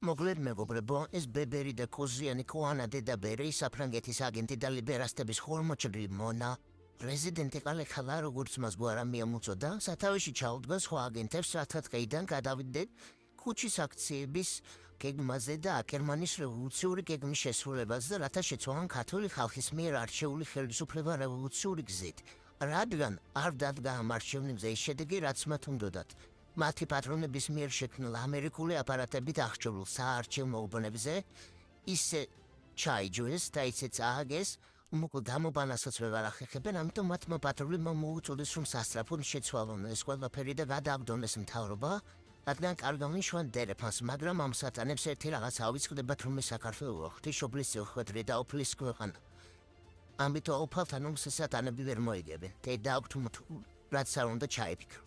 მოკლედ მეგობრებო, ეს ბებერი და კუზიანი კუანა დედაბერი საფრანგეთის აგენტი და ლიბერასტების ხორმოჭრილი მონა პრეზიდენტი ყალექალა როგორც მას გვარა მიამოწოდა, სათავეში ჩაუდგა სხვა აგენტებს, რათა დღეიდან გადავიდნენ ქუჩის აქციების გეგმაზე და აკერმანის რევოლუციური გეგმის შესრულებას და რათა შეცვალან ქართული ხალხის მიერ არჩეული ხელისუფლება რევოლუციური გზით. რადგან არ დადგა ამ არჩეული გზის შედეგი, რაც მათ უნდოდათ. მათი პატრონების მიერ შექმნილ ამერიკული აპარატებით აღჭურვილ საარჩევნო უბნებზე ისე ჩაიჯვეს და ისე წააგეს, უმოკლე გამობანასაც ვეღარ ახერხებენ, ამიტომ მათმა პატრულებმა მოუწოდეს, რომ სასწრაფოდ შეცვალონ ეს ყველაფერი და გადააგდონეს მთავრობა, რადგან კარგავენ შუან დერეფანს, მაგრამ ამ სატანებს ერთი რაღაც ავიწყდებათ, რომ ეს საქართველო ღვთისმშობლის უხვედრი და უფლის ქვეყანა. ამიტომ უფალთან ომს სატანები ვერ მოიგებენ. და დაგვთ რაც არ უნდა ჩაიფიქრო.